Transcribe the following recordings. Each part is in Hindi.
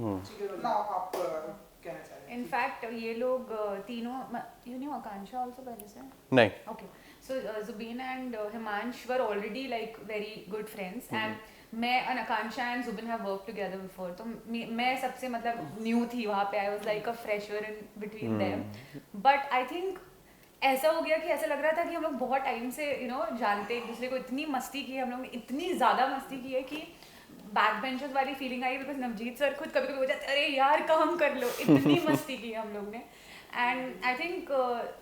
ना आप कहना चाह रहे हैं? इनफैक्ट ये लोग तीनों, यू नो आकांक्षा आल्सो पहले से? नहीं। Okay, so Zubeen and Himansh were already like very good friends, and मैं and Akanksha and Zubin have work together before, तो मैं सबसे मतलब न्यू थी वहाँ पे, I was like a fresher in between them, but I think ऐसा हो गया कि ऐसा लग रहा था कि हम लोग बहुत टाइम से जानते एक दूसरे को, इतनी मस्ती की हम लोग ने, इतनी ज़्यादा मस्ती की है कि बैक बेंचर्स वाली feeling I, because Navjeet sir खुद कभी कभी हो जाते अरे यार काम कर लो, इतनी मस्ती की हम लोग ने, and I think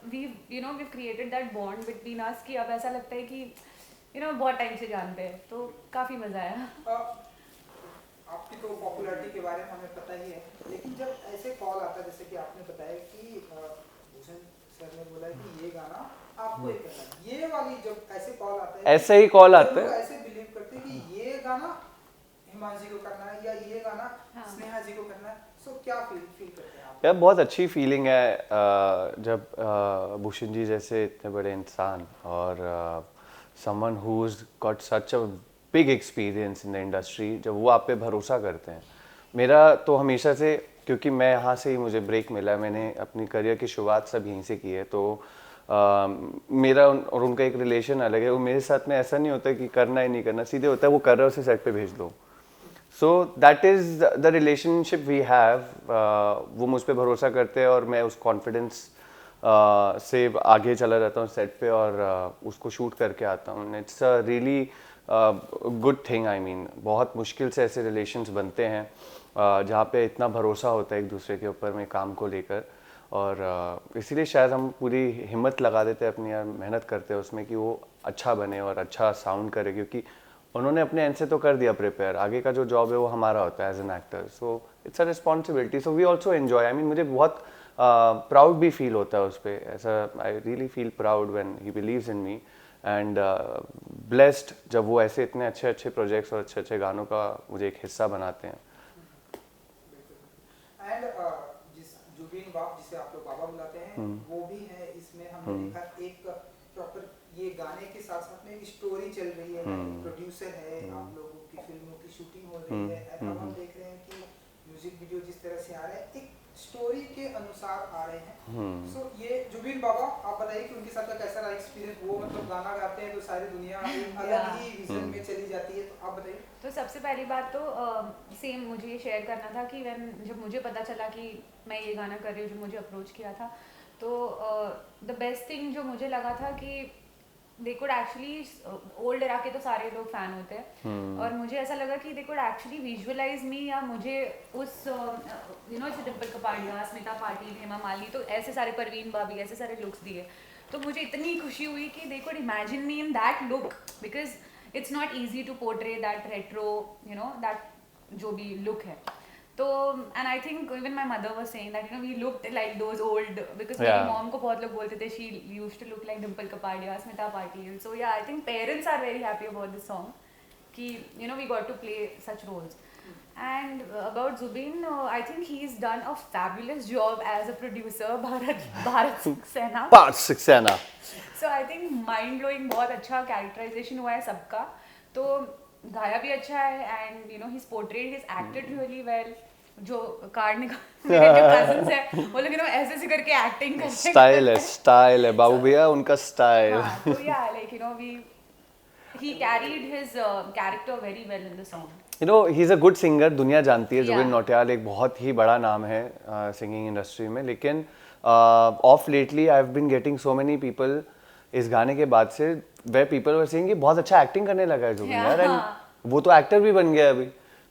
we we created that bond between us कि अब ऐसा लगता है कि बहुत टाइम से जानते हैं, तो काफ़ी मज़ा आया। आपकी तो पॉपुलैरिटी के बारे में हमें पता ही है, लेकिन जब ऐसे कॉल आता है जैसे कि आपने बताया कि भूषण सर ने बोला कि ये गाना आपको ही करना है, ये वाली जब ऐसे कॉल आता है, ऐसे ही कॉल आते हैं, ऐसे बिलीव करते हैं कि ये गाना हिमांशी को करना है या ये गाना स्नेहा जी को करना है, सो क्या फील करते हैं आप? यार बहुत अच्छी फीलिंग है जब भूषण जी जैसे इतने बड़े इंसान और someone who is got such a big experience in the industry, जब वो आप पे भरोसा करते हैं। मेरा तो हमेशा से, क्योंकि मैं यहाँ से ही मुझे ब्रेक मिला, मैंने अपनी करियर की शुरुआत सब यहीं से की है, तो मेरा और उनका एक रिलेशन अलग है। वो मेरे साथ में ऐसा नहीं होता कि करना ही नहीं करना, सीधे होता है वो कर रहा है उसे सेट पे भेज दो। So that is the relationship we have. वो मुझ पर भरोसा करते हैं और मैं उस कॉन्फिडेंस से आगे चला जाता हूँ सेट पे और उसको शूट करके आता हूँ। It's a really good thing. I mean बहुत मुश्किल से ऐसे रिलेशंस बनते हैं जहाँ पे इतना भरोसा होता है एक दूसरे के ऊपर में काम को लेकर, और इसीलिए शायद हम पूरी हिम्मत लगा देते हैं अपनी, यार मेहनत करते हैं उसमें कि वो अच्छा बने और अच्छा साउंड करे, क्योंकि उन्होंने अपने एंड से तो कर दिया प्रिपेयर, आगे का जो जॉब है वो हमारा होता है as an actor. So it's a responsibility, so we also enjoy. I mean मुझे बहुत प्राउड भी फील होता है उस पर, ऐसा I really feel proud when he believes in me, and blessed जब वो ऐसे इतने अच्छे अच्छे प्रोजेक्ट्स और अच्छे अच्छे गानों का मुझे एक हिस्सा बनाते हैं। एंड जिस जुबीन बाप जिसे आप लोग बाबा बुलाते हैं, वो भी है इसमें, हमने देखा एक प्रॉपर ये गाने के साथ साथ में एक स्टोरी चल रही है, प्रोड्यूसर है, आप लोगों की फिल्मों की शूटिंग हो रही है, अब हम देख रहे हैं कि म्यूजिक वीडियो जिस तरह से आ रहे हैं एक स्टोरी के अनुसार आ रहे हैं। सो ये जुबीन बाबा, आप बताइए कि उनके साथ का कैसा रहा एक्सपीरियंस? वो मतलब गाना गाते हैं तो सारी दुनिया अलग ही विजन में चली जाती है, तो आप बताइए। तो सबसे पहली बात तो सेम मुझे ये शेयर करना था कि जब मुझे पता चला कि मैं ये गाना कर रही हूँ, जो मुझे अप्रोच किया था, तो द बेस्ट थिंग जो मुझे लगा था कि they could actually, old era के तो सारे लोग फ़ैन होते हैं, और मुझे ऐसा लगा कि दे कुड एक्चुअली विजुअलाइज मी, या मुझे उस जैसे डिम्पल कपाड़िया, स्मिता पाटिल, हेमा मालिनी, तो ऐसे सारे, परवीन भाभी, ऐसे सारे लुक्स दिए, तो मुझे इतनी खुशी हुई कि they could imagine me in that look, because it's not easy to portray that retro, that जो भी look है, तो and I think even my mother was saying that we looked like those old, because मेरी mom को बहुत लोग बोलते थे she used to look like Dimple Kapadia, Smita Patil, so yeah, I think parents are very happy about this song कि we got to play such roles. And about Zubin, I think he's done a fabulous job as a producer, Bharat Saxena. Bharat Saxena. So I think mind blowing, बहुत अच्छा कैरेक्टराइजेशन हुआ है सबका, तो गाया भी अच्छा है, and he's portrayed, he's acted really well. जो कार्ड निकाल मेरे जो कजिन्स है वो लोग ऐसे ऐसे करके एक्टिंग करते हैं, स्टाइल है बाबू भैया उनका स्टाइल। हाँ, तो yeah, like he carried his character very well in the song. He is a good singer, दुनिया जानती है। जुबिन नौटियाल एक बहुत ही बड़ा नाम है सिंगिंग इंडस्ट्री में, लेकिन of lately I have been getting so many people इस गाने के बाद से, वे पीपल वर सेइंग कि बहुत अच्छा एक्टिंग करने लगा है जुबिन यार, एंड वो तो एक्टर भी बन गया अभी,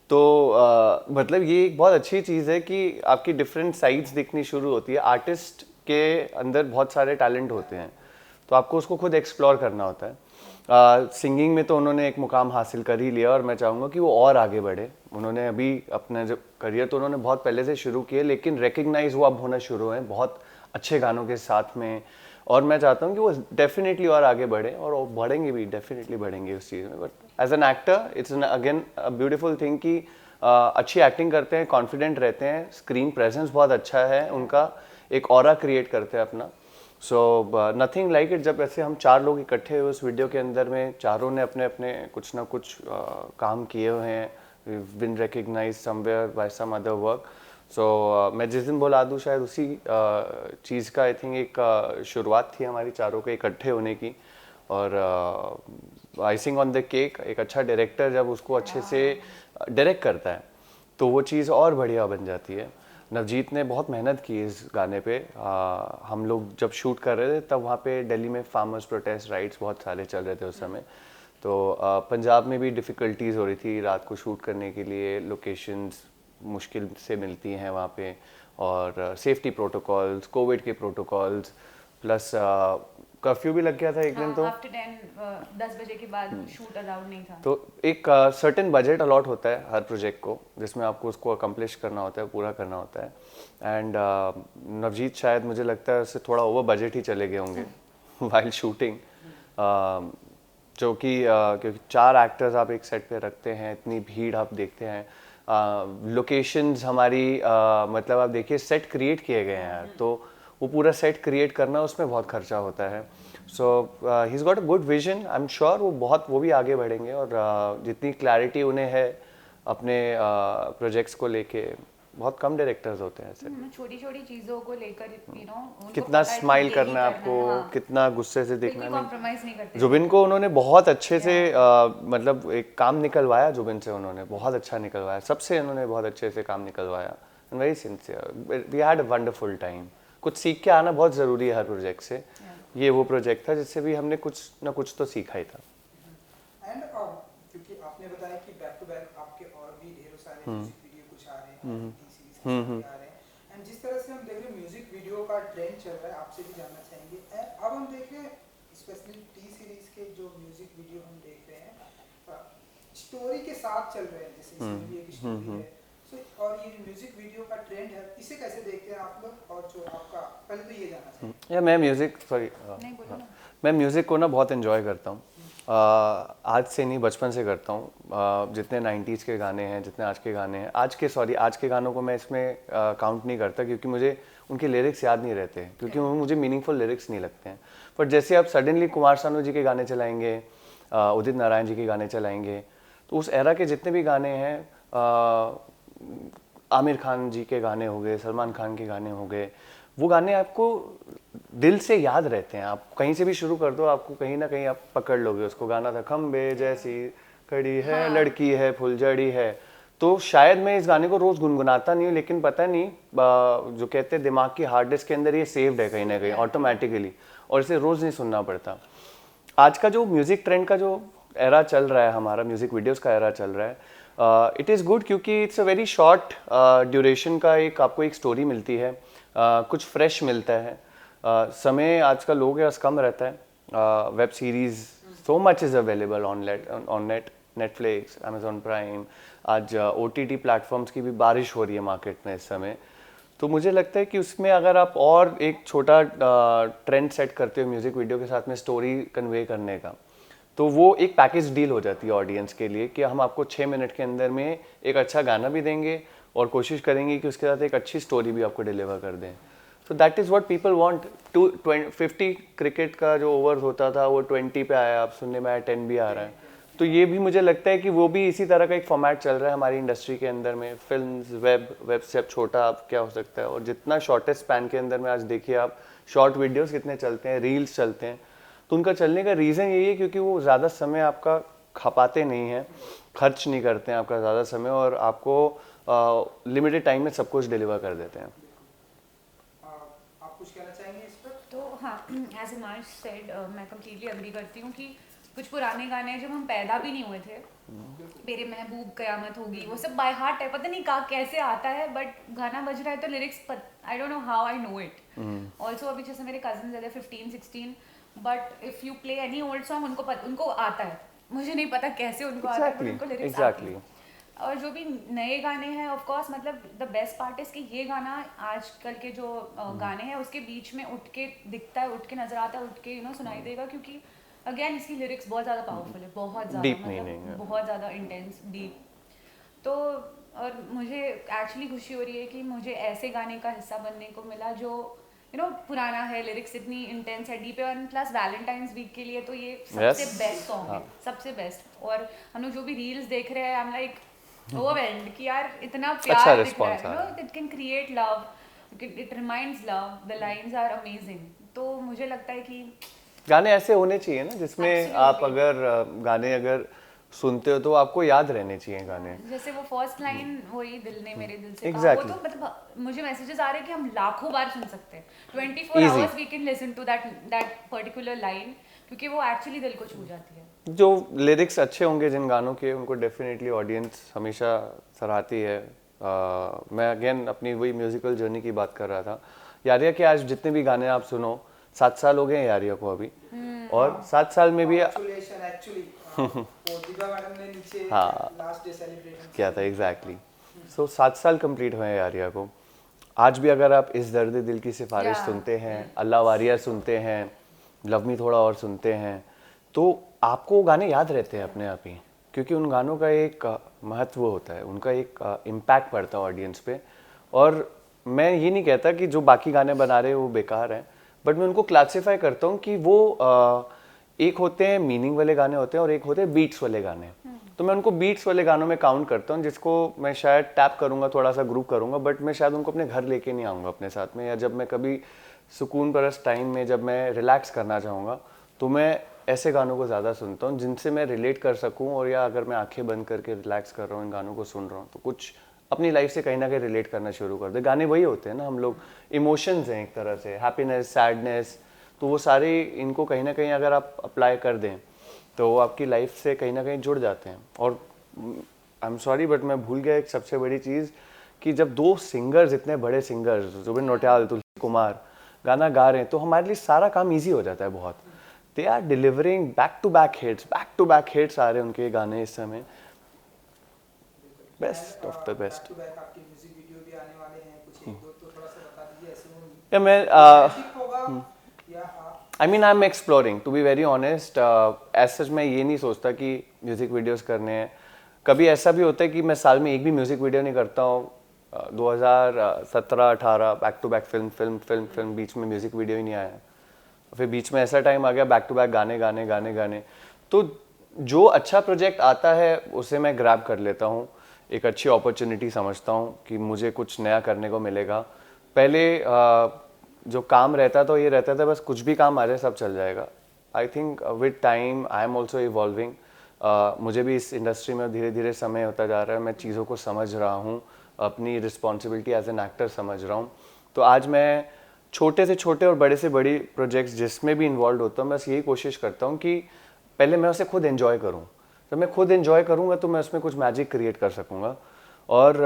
तो मतलब ये एक बहुत अच्छी चीज़ है कि आपकी डिफरेंट साइड्स दिखनी शुरू होती है। आर्टिस्ट के अंदर बहुत सारे टैलेंट होते हैं, तो आपको उसको खुद एक्सप्लोर करना होता है। सिंगिंग में तो उन्होंने एक मुकाम हासिल कर ही लिया, और मैं चाहूँगा कि वो और आगे बढ़े। उन्होंने अभी अपना जो करियर तो उन्होंने बहुत पहले से शुरू किए, लेकिन रिकग्नाइज वो अब होना शुरू है बहुत अच्छे गानों के साथ में, और मैं चाहता हूँ कि वो डेफिनेटली और आगे बढ़े, और वो बढ़ेंगे भी, डेफिनेटली बढ़ेंगे उस चीज़ में। But as an actor it's again a beautiful thing कि अच्छी एक्टिंग करते हैं, कॉन्फिडेंट रहते हैं, स्क्रीन प्रेजेंस बहुत अच्छा है उनका, एक ऑरा क्रिएट करते हैं अपना। सो नथिंग लाइक इट, जब ऐसे हम चार लोग इकट्ठे हुए उस वीडियो के अंदर में, चारों ने अपने अपने कुछ ना कुछ काम किए हुए हैं we've been recognized somewhere by some other work. So मैं जिस दिन बुला दूँ शायद उसी चीज़ का आई थिंक एक शुरुआत थी हमारी चारों के इकट्ठे होने की, और आइसिंग ऑन द केक एक अच्छा डायरेक्टर जब उसको अच्छे से डायरेक्ट करता है तो वो चीज़ और बढ़िया बन जाती है। नवजीत ने बहुत मेहनत की इस गाने पे। हम लोग जब शूट कर रहे थे तब वहाँ पे दिल्ली में फार्मर्स प्रोटेस्ट राइट्स बहुत सारे चल रहे थे उस समय, तो पंजाब में भी डिफ़िकल्टीज़ हो रही थी रात को शूट करने के लिए, लोकेशंस मुश्किल से मिलती हैं वहाँ पे, और सेफ्टी प्रोटोकॉल्स, कोविड के प्रोटोकॉल्स, प्लस कर्फ्यू भी लग गया था एक दिन। तो आफ्टर 10 बजे के बाद शूट अलाउड नहीं था। तो एक सर्टेन बजट अलॉट होता है हर प्रोजेक्ट को जिसमें आपको उसको अकम्प्लिश करना होता है, पूरा करना होता है। एंड नवजीत शायद मुझे लगता है उससे थोड़ा ओवर बजट ही चले गए होंगे वाइल शूटिंग, जो कि क्योंकि 4 एक्टर्स आप एक सेट पे रखते हैं, इतनी भीड़ आप देखते हैं, लोकेशंस हमारी मतलब आप देखिए सेट क्रिएट किए गए हैं यार, तो वो पूरा सेट क्रिएट करना उसमें बहुत खर्चा होता है। So he is got a good vision, I am sure वो भी आगे बढ़ेंगे, और जितनी क्लैरिटी उन्हें है अपने प्रोजेक्ट्स को लेके, बहुत कम डायरेक्टर्स होते हैं ऐसे। छोटी छोटी चीज़ों को लेकर कितना स्माइल करना है आपको, कितना गुस्से से देखना है, कॉम्प्रोमाइज नहीं करते। जुबिन को उन्होंने बहुत अच्छे से मतलब एक काम निकलवाया, जुबिन से उन्होंने बहुत अच्छा निकलवाया, सबसे उन्होंने बहुत अच्छे से काम निकलवाया, very sincere, we had a wonderful time. कुछ सीख के आना बहुत ज़रूरी है हर प्रोजेक्ट से, ये वो प्रोजेक्ट था जिससे भी हमने कुछ ना कुछ तो सीखा ही था। एंड क्योंकि आपने बताया कि बैक टू बैक आपके और भी ढेरों सारे म्यूजिक वीडियो कुछ आ रहे हैं, सीरीज के साथ आ रहे हैं, एंड जिस तरह से हम देख रहे हैं म्यूजिक वीडियो का ट्रेंड चल रहा है, आपसे भी जानना चाहेंगे। अब हम देख रहे हैं स्पेशली टी सीरीज के जो म्यूजिक वीडियो हम देख रहे हैं स्टोरी के साथ चल रहे हैं, जैसे इसमें भी एक स्टोरी है, और ये म्यूजिक वीडियो का ट्रेंड है, इसे कैसे देखते हैं आप लोग? और जो आपका पहले तो ये जानना चाहिए। या मैं म्यूज़िक को ना बहुत एंजॉय करता हूँ, आज से नहीं बचपन से करता हूँ। जितने 90s के गाने हैं, जितने आज के गाने हैं, आज के गानों को मैं इसमें काउंट नहीं करता क्योंकि मुझे उनके लिरिक्स याद नहीं रहते, क्योंकि मुझे मीनिंगफुल लिरिक्स नहीं लगते हैं। पर जैसे आप सडनली कुमार सानू जी के गाने चलाएंगे, उदित नारायण जी के गाने चलाएंगे, तो उस एरा के जितने भी गाने हैं, आमिर खान जी के गाने हो गए, सलमान खान के गाने हो गए, वो गाने आपको दिल से याद रहते हैं। आप कहीं से भी शुरू कर दो, आपको कहीं ना कहीं आप पकड़ लोगे उसको। गाना था खम्बे जैसी खड़ी है, हाँ। लड़की है फुलझड़ी है, तो शायद मैं इस गाने को रोज गुनगुनाता नहीं हूँ, लेकिन पता नहीं जो कहते हैं दिमाग की हार्ड डिस्क के अंदर ये सेव्ड है कहीं ना कहीं ऑटोमेटिकली, और इसे रोज नहीं सुनना पड़ता। आज का जो म्यूजिक ट्रेंड का जो एरा चल रहा है, हमारा म्यूजिक वीडियोस का एरा चल रहा है, इट इज़ गुड क्योंकि it's a very short duration का आपको एक स्टोरी मिलती है, कुछ फ्रेश मिलता है। समय आज का लोगों के पास कम रहता है। Web series so much is available on net, Netflix, Amazon prime, आज OTT प्लेटफॉर्म्स की भी बारिश हो रही है मार्केट में इस समय। तो मुझे लगता है कि उसमें अगर आप और एक छोटा ट्रेंड सेट करते हो म्यूज़िक वीडियो के साथ में स्टोरी कन्वे करने का, तो वो एक पैकेज डील हो जाती है ऑडियंस के लिए कि हम आपको 6 मिनट के अंदर में एक अच्छा गाना भी देंगे और कोशिश करेंगे कि उसके साथ एक अच्छी स्टोरी भी आपको डिलीवर कर दें। सो that is what people want. 50 cricket का जो ओवर होता था वो 20 पे आया, अब सुनने में आया 10 भी आ रहा है। तो ये भी मुझे लगता है कि वो भी इसी तरह का एक फॉर्मेट चल रहा है हमारी इंडस्ट्री के अंदर में। फिल्म्स, वेब से अब छोटा अब क्या हो सकता है, और जितना शॉर्टेस्ट स्पैन के अंदर में आज देखिए आप शॉर्ट वीडियोज़ कितने चलते हैं, रील्स चलते हैं। तो उनका चलने का रीज़न यही है क्योंकि वो ज़्यादा समय आपका खपाते नहीं हैं, खर्च नहीं करते हैं आपका ज़्यादा समय, और आपको लिमिटेड टाइम में सब कुछ डिलीवर कर देते हैं। आप कुछ कहना चाहेंगे इस पर? तो हाँ, एज इमाज सेड, मैं कम्प्लीटली अग्री करती हूँ कि कुछ पुराने गाने जब हम पैदा भी नहीं हुए थे, मेरे महबूब कयामत होगी, वो सब बाय हार्ट है, पता नहीं कैसे आता है, बट गाना बज रहा है तो lyrics I don't know how I know it. Also अभी जैसे मेरे कजन है 15-16, but if you play any old song उनको आता है, मुझे नहीं पता कैसे उनको आता है, उनको लिरिक्स आती है। और जो भी नए गाने हैं ऑफ कोर्स, मतलब द बेस्ट पार्ट इज कि ये गाना आजकल के जो गाने हैं उसके बीच में उठ के दिखता है, उठ के नजर आता है, उठ के सुनाई देगा, क्योंकि अगेन इसकी लिरिक्स बहुत ज़्यादा पावरफुल है, बहुत ज़्यादा, मतलब बहुत ज़्यादा इंटेंस, डीप। तो और मुझे एक्चुअली खुशी हो रही है कि मुझे ऐसे गाने का हिस्सा बनने को मिला जो पुराना है, लिरिक्स इतनी इंटेंस है, डीप है, और प्लस वैलेंटाइंस वीक के लिए तो ये सबसे बेस्ट सॉन्ग है, सबसे बेस्ट। और हम लोग जो भी रील्स देख रहे हैं, आई एम लाइक ओवरवेल्म्ड कि यार इतना अच्छा प्यार दिख रहा response है, आ नो रहा है। It can create love, it reminds love, the lines are amazing. तो मुझे लगता है कि गाने ऐसे होने चाहिए ना जिसमें आप Absolutely. अगर गाने अगर सुनते हो तो आपको याद रहने चाहिए गाने। जैसे वो फर्स्ट लाइन वही दिल ने मेरे दिल से कहा, वो एग्जैक्टली, तो मतलब मुझे मैसेजेस आ रहे हैं कि हम लाखों बार सुन सकते हैं, 24 easy. Hours we can listen to that that particular line, क्योंकि वो एक्चुअली दिल को छू जाती है। जो लिरिक्स अच्छे होंगे जिन गानों के, उनको डेफिनेटली ऑडियंस हमेशा सराहती है। मैं अगेन अपनी वही म्यूजिकल जर्नी की बात कर रहा था। यारिया के आज जितने भी गाने आप सुनो, 7 साल हो गए हैं यारिया को अभी, और 7 साल में भी Congratulations, actually, वो दीपा मैडम ने नीचे हाँ लास्ट डे सेलिब्रेशन किया था एग्जैक्टली। सो 7 साल कंप्लीट हुए हैं यारिया को। आज भी अगर आप इस दर्द दिल की सिफारिश Yeah. सुनते हैं, अल्लाह वारिया सुनते हैं, लव मी थोड़ा और सुनते हैं, तो आपको वो गाने याद रहते हैं अपने आप ही, क्योंकि उन गानों का एक महत्व होता है, उनका एक इम्पैक्ट पड़ता है ऑडियंस पे। और मैं ये नहीं कहता कि जो बाकी गाने बना रहे हैं वो बेकार हैं, बट मैं उनको क्लासिफाई करता हूँ कि वो एक होते हैं मीनिंग वाले गाने होते हैं और एक होते हैं बीट्स वाले गाने। तो मैं उनको बीट्स वाले गानों में काउंट करता हूँ, जिसको मैं शायद टैप करूँगा, थोड़ा सा ग्रुप करूँगा, बट मैं शायद उनको अपने घर लेके नहीं आऊँगा अपने साथ में, या जब मैं कभी सुकून परस्त टाइम में जब मैं रिलैक्स करना चाहूँगा तो मैं ऐसे गानों को ज़्यादा सुनता हूँ जिनसे मैं रिलेट कर सकूँ। और या अगर मैं आंखें बंद करके रिलैक्स कर रहा हूँ, इन गानों को सुन रहा हूँ, तो कुछ अपनी लाइफ से कहीं ना कहीं रिलेट करना शुरू कर दे। गाने वही होते हैं ना, हम लोग इमोशंस हैं एक तरह से, हैप्पीनेस, सैडनेस, तो वो सारे इनको कहीं ना कहीं अगर आप अप्लाई कर दें तो वो आपकी लाइफ से कहीं ना कहीं जुड़ जाते हैं। और आई एम सॉरी बट मैं भूल गया एक सबसे बड़ी चीज़, कि जब दो सिंगर्स, इतने बड़े सिंगर्स जुबिन नौटियाल, तुलसी कुमार गाना गा रहे हैं, तो हमारे लिए सारा काम इजी हो जाता है बहुत। They are delivering back to back hits आ रहे हैं उनके गाने इस समय, best of the best. Back to back आपके म्यूजिक वीडियो भी आने वाले हैं, कुछ एक दो तो थोड़ा सा बता दीजिए ऐसे होंगे, या मैं रोमांटिक होगा या I mean I am exploring to be very honest. As such मैं ये नहीं सोचता कि म्यूज़िक वीडियोस करने हैं। कभी ऐसा भी होता है कि मैं साल में एक भी म्यूज़िक वीडियो नहीं करता हूँ। 2017-18 बैक टू बैक फिल्म, बीच में म्यूज़िक वीडियो ही नहीं आया। फिर बीच में ऐसा टाइम आ गया बैक टू बैक गाने। तो जो अच्छा प्रोजेक्ट आता है उसे मैं ग्रैब कर लेता हूँ, एक अच्छी अपॉर्चुनिटी समझता हूँ कि मुझे कुछ नया करने को मिलेगा। पहले जो काम रहता था ये रहता था बस कुछ भी काम आ जाए सब चल जाएगा। I think with time I am also evolving. मुझे भी इस इंडस्ट्री में धीरे धीरे समय होता जा रहा है, मैं चीज़ों को समझ रहा हूँ, अपनी रिस्पॉन्सिबिलिटी एज एन एक्टर समझ रहा हूँ। तो आज मैं छोटे से छोटे और बड़े से बड़ी प्रोजेक्ट्स जिसमें भी इन्वॉल्व होता हूँ, बस यही कोशिश करता हूँ कि पहले मैं उसे खुद एंजॉय करूँ। जब मैं खुद एंजॉय करूँगा तो मैं उसमें कुछ मैजिक क्रिएट कर सकूँगा। और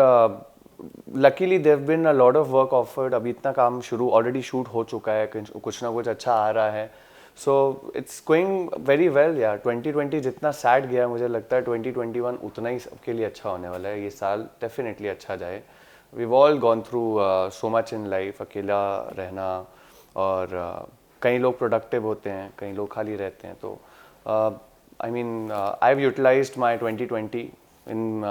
luckily they've been a lot of work offered. अभी इतना काम शुरू ऑलरेडी शूट हो चुका है, कुछ ना कुछ अच्छा आ रहा है। So it's going very well यार। 2020 जितना सैड गया, मुझे लगता है 2021 उतना ही सबके लिए अच्छा होने वाला है। ये साल डेफिनेटली अच्छा जाए। We've all gone through so much in life, अकेला रहना, और कई लोग प्रोडक्टिव होते हैं, कई लोग खाली रहते हैं। तो I mean I have utilized my 2020 in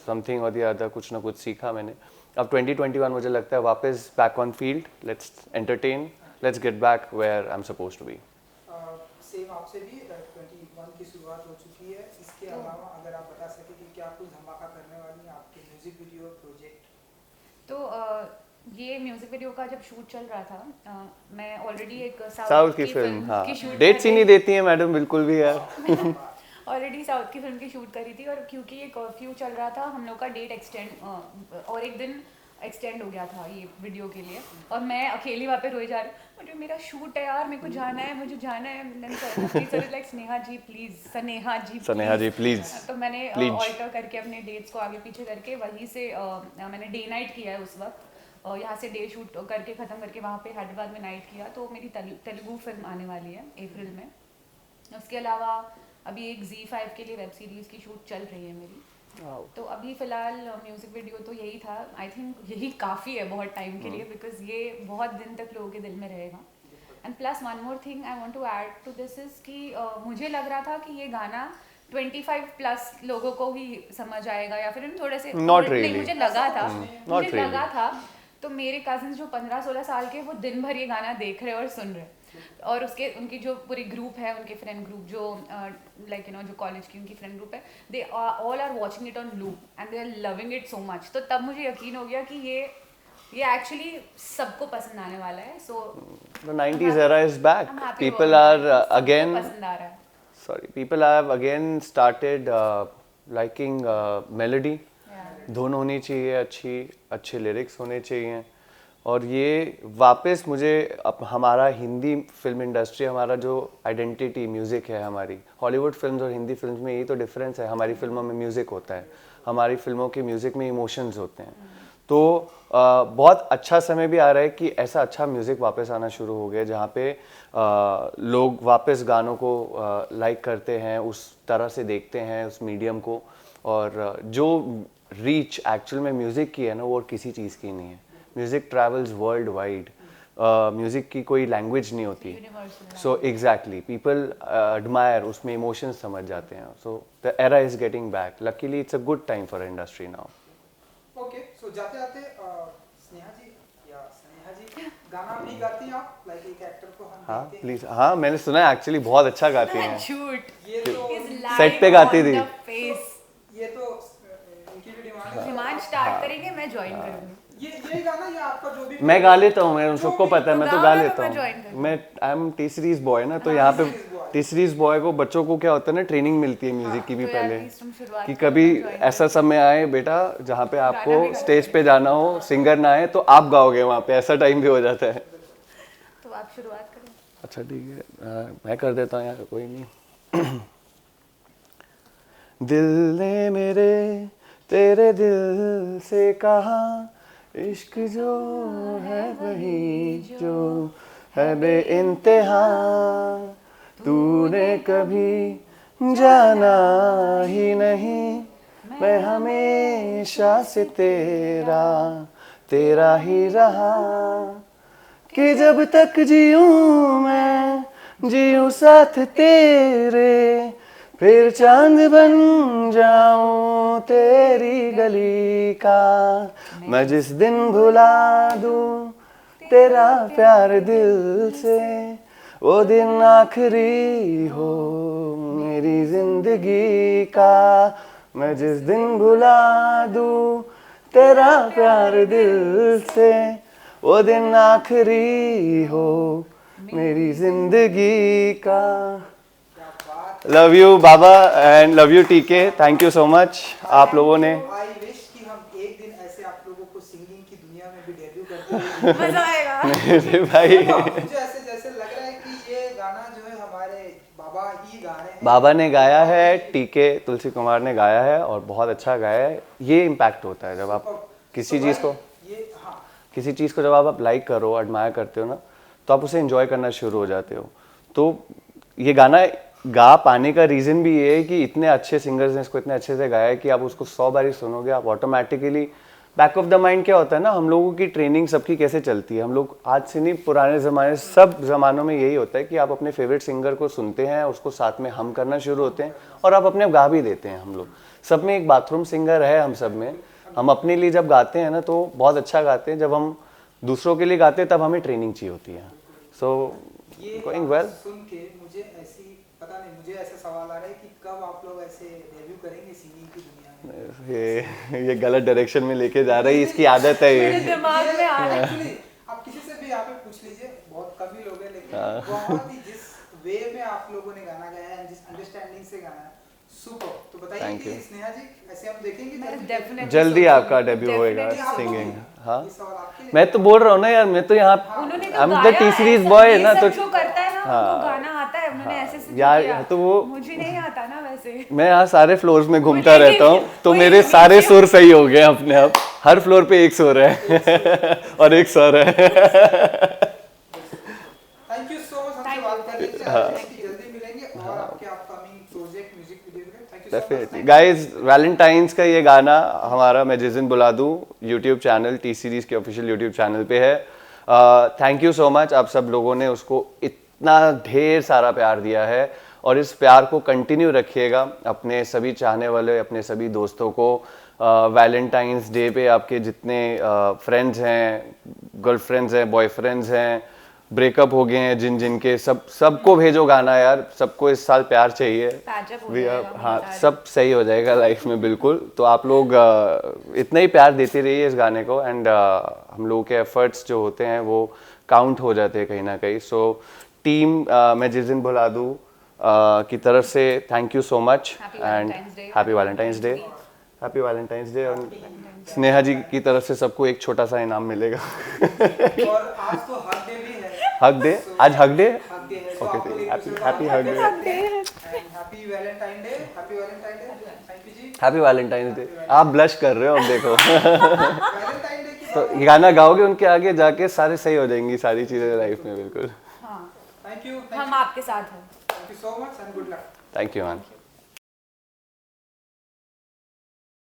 something और द अदर, कुछ ना कुछ सीखा मैंने। अब 2021 मुझे लगता है वापस back on field, let's entertain, let's get back where I am supposed to be. Same आपसे भी 21 की शुरुआत हो चुकी है। इसके अलावा अगर आप बता सके कि क्या कुछ धमाका करने वाली हैं आपके म्यूजिक वीडियो प्रोजेक्ट? तो ये म्यूजिक वीडियो का जब शूट चल रहा था, मैं ऑलरेडी एक साउथ की फिल्म, हाँ, की शूट डेट्स ही नहीं देती हैं मैडम बिल्कुल भी यार। ऑलरेडी साउथ की फिल्म की शूट करी थी, और क्योंकि ये कर्फ्यू चल रहा था हम लोग का डेट एक्सटेंड और एक दिन एक्सटेंड हो गया था ये वीडियो के लिए, और मैं अकेली वहाँ पे रोई जा रही हूँ, मुझे मेरा शूट है यार, मेरे को जाना है, मुझे जाना है। Like Sneha ji please. तो मैंने ऑल्टर करके अपने डेट्स को आगे पीछे करके वहीं से मैंने डे नाइट किया है उस वक्त, यहाँ से डे शूट करके ख़त्म करके वहाँ पे हैदराबाद में नाइट किया। तो मेरी तेलुगु फिल्म आने वाली है अप्रैल में। उसके अलावा अभी एक Z5 के लिए वेब सीरीज़ की शूट चल रही है मेरी। तो अभी फ़िलहाल म्यूज़िक वीडियो तो यही था। आई थिंक यही काफ़ी है बहुत टाइम के लिए, बिकॉज ये बहुत दिन तक लोगों के दिल में रहेगा। And plus one more thing I want to add to this is कि मुझे लग रहा था कि ये गाना 25 प्लस लोगों को ही समझ आएगा, या फिर थोड़े से नहीं, मुझे लगा था तो मेरे कज़न्स जो 15-16 साल के, वो दिन भर ये गाना देख रहे और सुन रहे। और उसके उनकी जो पूरी ग्रुप है, उनके फ्रेंड ग्रुप जो लाइक यू नो जो कॉलेज की उनकी फ्रेंड ग्रुप है, they all are watching it on loop and they are loving it so much. तो तब मुझे यकीन हो गया कि ये एक्चुअली सबको पसंद आने वाला है. सो The 90s era is back. I'm happy People about are that. सबको again, पसंद आ रहा है. sorry, people have again started liking melody. धुन होनी चाहिए अच्छी, अच्छे लिरिक्स होने चाहिए. और ये वापस मुझे हमारा हिंदी फिल्म इंडस्ट्री, हमारा जो आइडेंटिटी म्यूज़िक है हमारी, हॉलीवुड फिल्म्स और हिंदी फिल्म्स में यही तो डिफरेंस है. हमारी फिल्मों में म्यूज़िक होता है, हमारी फिल्मों के म्यूज़िक में इमोशंस होते हैं. तो बहुत अच्छा समय भी आ रहा है कि ऐसा अच्छा म्यूज़िक वापस आना शुरू हो गया, जहाँ पे लोग वापस गानों को लाइक करते हैं, उस तरह से देखते हैं उस मीडियम को. और जो रीच एक्चुअल में म्यूज़िक की है ना, वो और किसी चीज़ की नहीं है. Music travels worldwide. Music की कोई लैंग्वेज नहीं होती. सो एग्जैक्टली पीपल एडमायर, उसमें इमोशंस समझ जाते हैं. So the era is getting back. Luckily it's a good time for industry now. Okay, so जाते जाते स्नेहा जी गाना भी गाती हैं आप? लाइक एक एक्टर को हम हाँ देखते हैं. प्लीज. हाँ मैंने सुना है एक्चुअली, बहुत अच्छा गाती हैं. झूठ. ये तो सेट पे गाती थी. ये तो इनकी भी डिमांड है. डिमांड स्टार्ट करेंगे, मैं ज्वाइन करूंगी. ये गाना ये आपका जो भी मैं गा लेता हूँ, मैं सबको पता है, मैं तो गाओ गा ना, तो लेता मैं हूँ. join करूँगी. मैं I am T series boy ना, तो यहाँ पे टी सीरीज बॉय को बच्चों को क्या होता है ना, ट्रेनिंग मिलती है म्यूजिक की भी तो यार पहले, please तुम शुरुआत कि करो, कभी मैं join ऐसा समय आए बेटा जहाँ पे गाना आपको भी गा स्टेज पे जाना हो, सिंगर ना आए तो आप गाओगे वहाँ पे. ऐसा टाइम भी हो जाता है. तो आप शुरुआत करें. अच्छा ठीक है, मैं कर देता हूँ यार, कोई नहीं. दिल ने मेरे तेरे दिल से कहा, इश्क जो है वही जो है बेइंतहा, तूने कभी जाना ही नहीं, मैं हमेशा से तेरा तेरा ही रहा, कि जब तक जीऊं मैं जीऊं साथ तेरे, फिर चांद बन जाऊं तेरी गली का, मैं जिस दिन भुला दूं तेरा प्यार दिल से, वो दिन आखिरी हो मेरी जिंदगी का, मैं जिस दिन भुला दूं तेरा प्यार दिल से, वो दिन आखिरी हो मेरी जिंदगी का. Love you Baba and love you टीके. थैंक यू सो मच आप लोगों ने. आई विश कि हम एक दिन ऐसे आप लोगों को सिंगिंग की दुनिया में भी डेब्यू करते हैं. मजा आएगा. मेरे भाई मुझे ऐसे जैसे लग रहा है कि ये गाना जो है हमारे बाबा ही गा रहे हैं. बाबा ने गाया है, टीके तुलसी कुमार ने गाया है और बहुत अच्छा गाया है. ये इम्पैक्ट होता है जब आप किसी चीज़ को ये हाँ किसी चीज़ को जब आप लाइक करो, एडमायर करते हो ना, तो आप उसे एंजॉय करना शुरू हो जाते हो. तो ये गाना गा पाने का रीज़न भी ये है कि इतने अच्छे सिंगर्स ने इसको इतने अच्छे से गाया है कि आप उसको 100 बार सुनोगे, आप automatically back of the mind क्या होता है ना, हम लोगों की ट्रेनिंग सबकी कैसे चलती है. हम लोग आज से नहीं, पुराने ज़माने, सब ज़मानों में यही होता है कि आप अपने फेवरेट सिंगर को सुनते हैं, उसको साथ में हम करना शुरू होते हैं और आप अपने गा भी देते हैं. हम लोग सब में एक बाथरूम सिंगर है, हम सब में. हम अपने लिए जब गाते हैं ना तो बहुत अच्छा गाते हैं. जब हम दूसरों के लिए गाते हैं तब हमें ट्रेनिंग चाहिए होती है. So going well. सुन के मुझे ऐसी पता नहीं, मुझे ऐसा सवाल आ रहा है कि कब आप लोग ऐसे डेब्यू करेंगे सिंगिंग की दुनिया में. ये गलत डायरेक्शन में लेके जा रही है, इसकी आदत है मेरे ये. दिमाग में आ रहा है. एक्चुअली आप किसी से भी यहाँ पे पूछ लीजिए, बहुत कम ही लोग हैं, लेकिन बहुत ही जिस वे में आप लोगों ने गाना गाया है, जिस अंडरस्टैंडिंग से गाना है, सुपर. तो बताइए Thank कि you. स्नेहा जी ऐसे हम देखेंगे जल्दी? Definitely. जल्दी आपका डेब्यू होएगा Definitely. सिंगिंग. हाँ ये सवाल आपके लिए. मैं तो बोल रहा हूँ ना यार, मैं तो यहाँ उन्होंने तो हम द गाया टी सीरीज ऐसा, बॉय ये ना, सब तो जो करता है ना, हाँ. उनको गाना आता है. उन्होंने ऐसे से यार, किया. तो वो- मुझे नहीं आता ना वैसे. मैं यहाँ सारे फ्लोर्स में घूमता मुझे रहता हूँ, तो वही मेरे नीचे- सारे सुर सही हो गए अपने आप. हर फ्लोर पे एक सुर है और एक स्वर है. Thank you so much. हमसे Thank बात you. करने के लिए आज की जल्दी मिलेंगे और आपके अपकमिंग प्रोजेक्ट म्यूजिक वीडियो के लिए thank you so definitely much. Guys, Valentine's का ये गाना हमारा मैं जिस दिन बुला दूँ यूट्यूब चैनल, टी सीरीज के ऑफिशियल यूट्यूब चैनल पे है. Thank you so much. आप सब लोगों ने उसको इतना ढेर सारा प्यार दिया है और इस प्यार को कंटिन्यू रखिएगा. अपने सभी चाहने वाले, अपने सभी दोस्तों को वैलेंटाइंस डे पे आपके जितने फ्रेंड्स हैं, गर्लफ्रेंड्स हैं, बॉयफ्रेंड्स हैं, ब्रेकअप हो गए हैं जिन जिन के, सबको भेजो गाना यार, सबको इस साल प्यार चाहिए। पैचअप हो We are- जाएगा हाँ, मेरे सारे। सब सही हो जाएगा लाइफ में बिल्कुल। तो आप लोग इतना ही प्यार देते रहिए इस गाने को, एंड हम लोगों के एफर्ट्स जो होते हैं वो काउंट हो जाते हैं कहीं ना कहीं। सो टीम, मैं जिस दिन बुला दूँ की तरफ से thank you so much, Happy and Valentine's Day. Happy valentine's day. Happy valentine's day. और स्नेहा जी की तरफ से सबको एक छोटा सा इनाम मिलेगा। और आज तो हक डे भी है। हक डे, आज हक डे। हक डे है, तो Okay, आप लोग एक happy- दूसरे को happy hug hug कर day. सकते हैं। And happy Valentine Day, happy Valentine Day, thank you जी। Happy valentine's day. आप ब्लश कर रहे हो, अब देखो। Valentine Day की तो ये गाना गाओगे उनके आगे जाके, सारे सही हो जाएंगी सारी चीजें लाइफ में बिल्कुल। हाँ, thank you हम आपके साथ हैं। so much and good luck। Thank you ma'am.